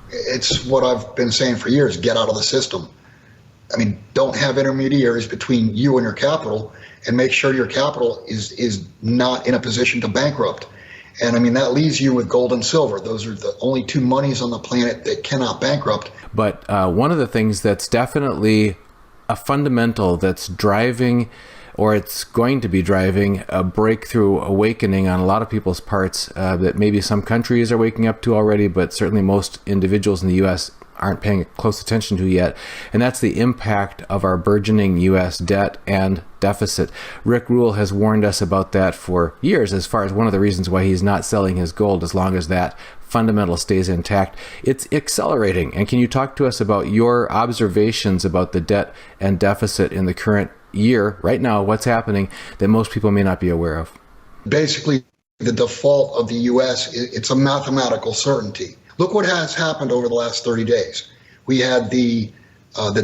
It's what I've been saying for years: get out of the system. I mean, don't have intermediaries between you and your capital, and make sure your capital is not in a position to bankrupt. And I mean, that leaves you with gold and silver. Those are the only two monies on the planet that cannot bankrupt. But one of the things that's definitely a fundamental that's driving, or it's going to be driving, a breakthrough awakening on a lot of people's parts that maybe some countries are waking up to already, but certainly most individuals in the U.S. aren't paying close attention to yet, and that's the impact of our burgeoning U.S. debt and deficit. Rick Rule has warned us about that for years, as far as one of the reasons why he's not selling his gold as long as that fundamental stays intact. It's accelerating. And can you talk to us about your observations about the debt and deficit in the current year, right now, what's happening that most people may not be aware of? Basically, the default of the U.S., it's a mathematical certainty. Look what has happened over the last 30 days. We had the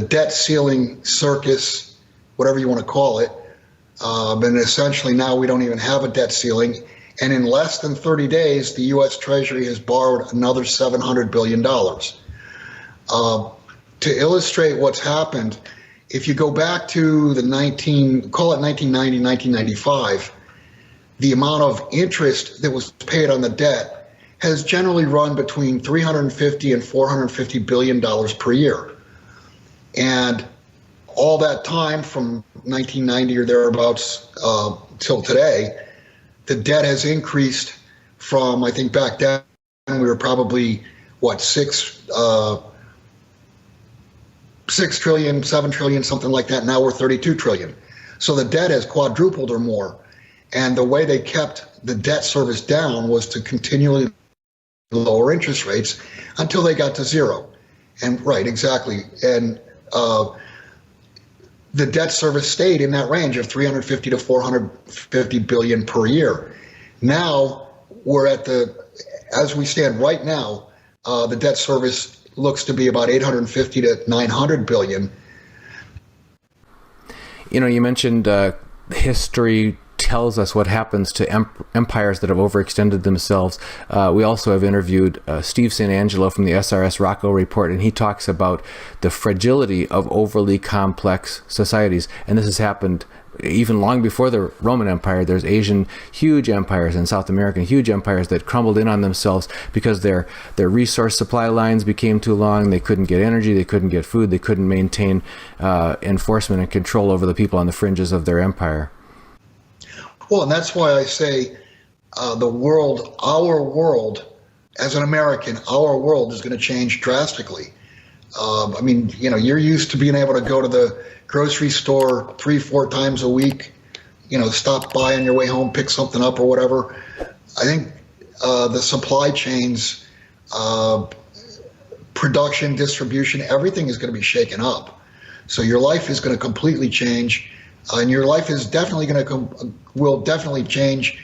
debt ceiling circus, whatever you want to call it, and essentially now we don't even have a debt ceiling. And in less than 30 days, the U.S. Treasury has borrowed another $700 billion. To illustrate what's happened, if you go back to the 1990, 1995, the amount of interest that was paid on the debt has generally run between $350 and $450 billion per year. And all that time from 1990 or thereabouts till today, the debt has increased from, I think back then, we were probably, what, 6 trillion, 7 trillion, something like that. Now we're 32 trillion. So the debt has quadrupled or more. And the way they kept the debt service down was to continually lower interest rates until they got to zero. And right, exactly. And the debt service stayed in that range of 350 to 450 billion per year. Now we're at as we stand right now, the debt service looks to be about 850 to 900 billion. You know, you mentioned history tells us what happens to empires that have overextended themselves. We also have interviewed Steve St. Angelo from the SRS Rocco Report, and he talks about the fragility of overly complex societies. And this has happened even long before the Roman Empire. There's Asian huge empires and South American huge empires that crumbled in on themselves because their resource supply lines became too long. They couldn't get energy, they couldn't get food, they couldn't maintain enforcement and control over the people on the fringes of their empire. Well, and that's why I say our world, as an American, our world is going to change drastically. I mean, you know, you're used to being able to go to the grocery store 3-4 times a week, you know, stop by on your way home, pick something up or whatever. I think the supply chains, production, distribution, everything is going to be shaken up. So your life is going to completely change. And your life is definitely will definitely change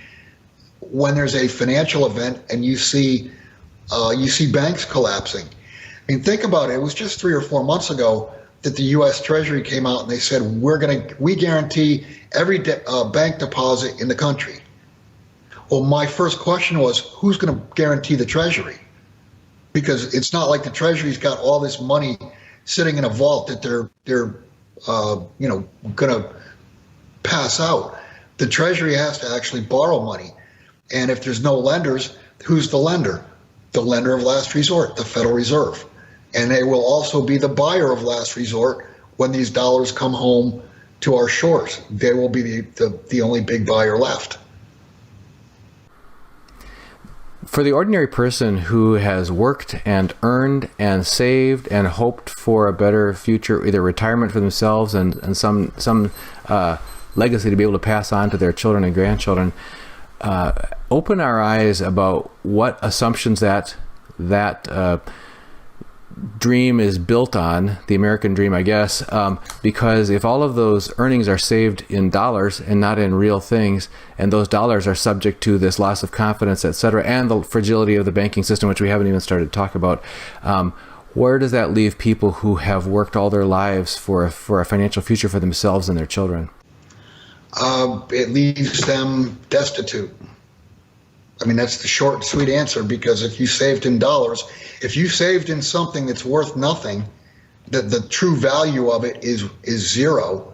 when there's a financial event and you see banks collapsing. I mean, think about it. It was just 3 or 4 months ago that the U.S. Treasury came out and they said we guarantee every bank deposit in the country. Well, my first question was, who's going to guarantee the Treasury? Because it's not like the Treasury's got all this money sitting in a vault that they're going to pass out. The Treasury has to actually borrow money. And if there's no lenders, who's the lender? The lender of last resort, the Federal Reserve. And they will also be the buyer of last resort when these dollars come home to our shores. They will be the only big buyer left. For the ordinary person who has worked and earned and saved and hoped for a better future, either retirement for themselves and some legacy to be able to pass on to their children and grandchildren, open our eyes about what assumptions that dream is built on, the American dream, I guess, because if all of those earnings are saved in dollars and not in real things, and those dollars are subject to this loss of confidence, et cetera, and the fragility of the banking system, which we haven't even started to talk about, where does that leave people who have worked all their lives for a financial future for themselves and their children? It leaves them destitute. I mean, that's the short and sweet answer, because if you saved in dollars, if you saved in something that's worth nothing, the true value of it is zero.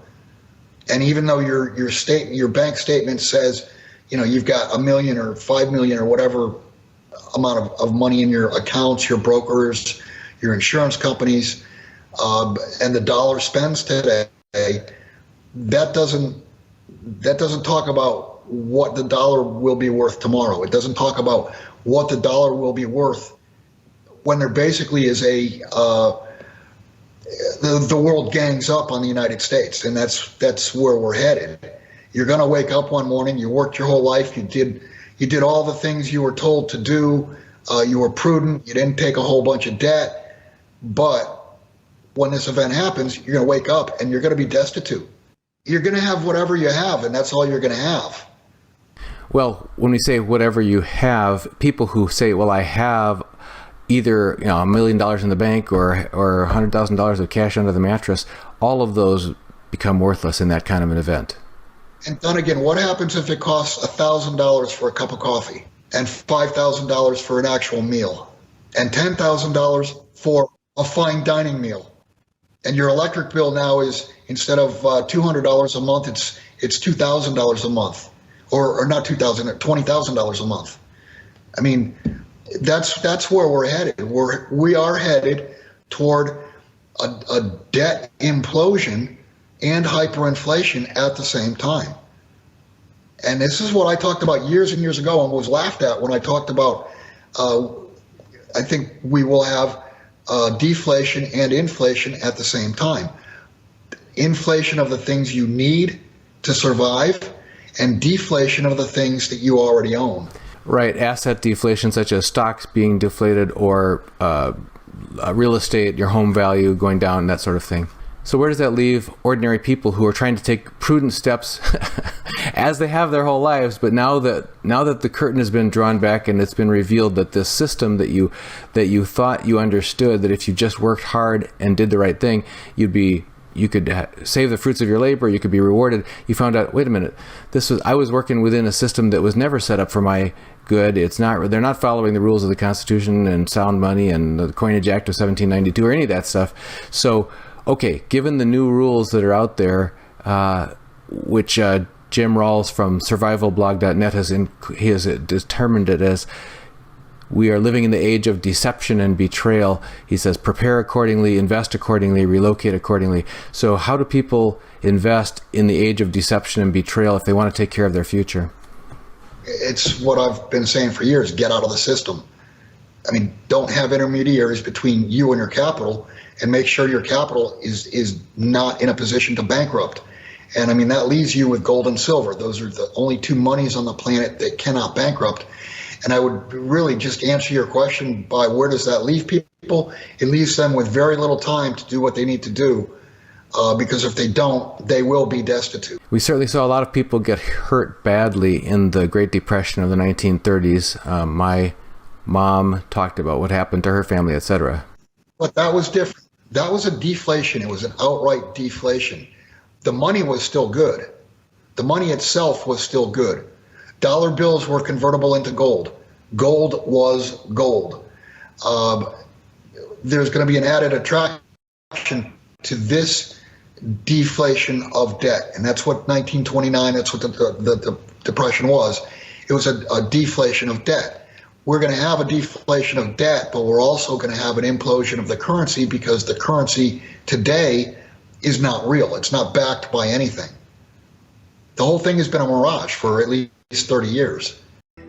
And even though your bank statement says, you've got $1 million or $5 million or whatever amount of money in your accounts, your brokers, your insurance companies, and the dollar spends today, that doesn't talk about what the dollar will be worth tomorrow. It doesn't talk about what the dollar will be worth when there basically is the world gangs up on the United States, and that's where we're headed. You're going to wake up one morning. You worked your whole life. You did all the things you were told to do. You were prudent. You didn't take a whole bunch of debt. But when this event happens, you're going to wake up and you're going to be destitute. You're going to have whatever you have, and that's all you're going to have. Well, when we say whatever you have, people who say, well, I have either $1 million in the bank or $100,000 of cash under the mattress, all of those become worthless in that kind of an event. And then again, what happens if it costs $1,000 for a cup of coffee, and $5,000 for an actual meal, and $10,000 for a fine dining meal? And your electric bill now is, instead of $200 a month, it's $2,000 a month, or not $2,000, $20,000 a month. I mean, that's where we're headed. We are headed toward a debt implosion and hyperinflation at the same time. And this is what I talked about years and years ago and was laughed at when I talked about, I think we will have deflation and inflation at the same time. Inflation of the things you need to survive, and deflation of the things that you already own. Right, asset deflation, such as stocks being deflated, or real estate, your home value going down, that sort of thing. So where does that leave ordinary people who are trying to take prudent steps as they have their whole lives, but now that the curtain has been drawn back and it's been revealed that this system that you thought you understood, that if you just worked hard and did the right thing, you could save the fruits of your labor, you could be rewarded. You found out, wait a minute, I was working within a system that was never set up for my good. They're not following the rules of the Constitution and sound money and the Coinage Act of 1792 or any of that stuff. So, okay, given the new rules that are out there, which Jim Rawls from survivalblog.net has determined it as, we are living in the age of deception and betrayal. He says, prepare accordingly, invest accordingly, relocate accordingly. So how do people invest in the age of deception and betrayal if they want to take care of their future? It's what I've been saying for years: get out of the system. I mean, don't have intermediaries between you and your capital, and make sure your capital is not in a position to bankrupt. And I mean, that leaves you with gold and silver. Those are the only two monies on the planet that cannot bankrupt. And I would really just answer your question by, where does that leave people? It leaves them with very little time to do what they need to do, because if they don't, they will be destitute. We certainly saw a lot of people get hurt badly in the Great Depression of the 1930s. My mom talked about what happened to her family, etc. But that was different. That was a deflation. It was an outright deflation. The money was still good. The money itself was still good. Dollar bills were convertible into gold. Gold was gold. There's going to be an added attraction to this deflation of debt. And that's what 1929, that's what the Depression was. It was a deflation of debt. We're going to have a deflation of debt, but we're also going to have an implosion of the currency, because the currency today is not real. It's not backed by anything. The whole thing has been a mirage for at least 30 years.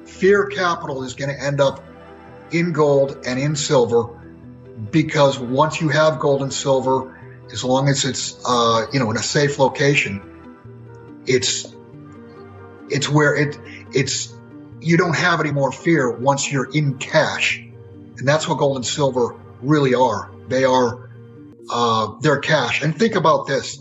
Fear capital is going to end up in gold and in silver, because once you have gold and silver, as long as it's in a safe location, it's where it's you don't have any more fear once you're in cash. And that's what gold and silver really are. They're cash. And think about this: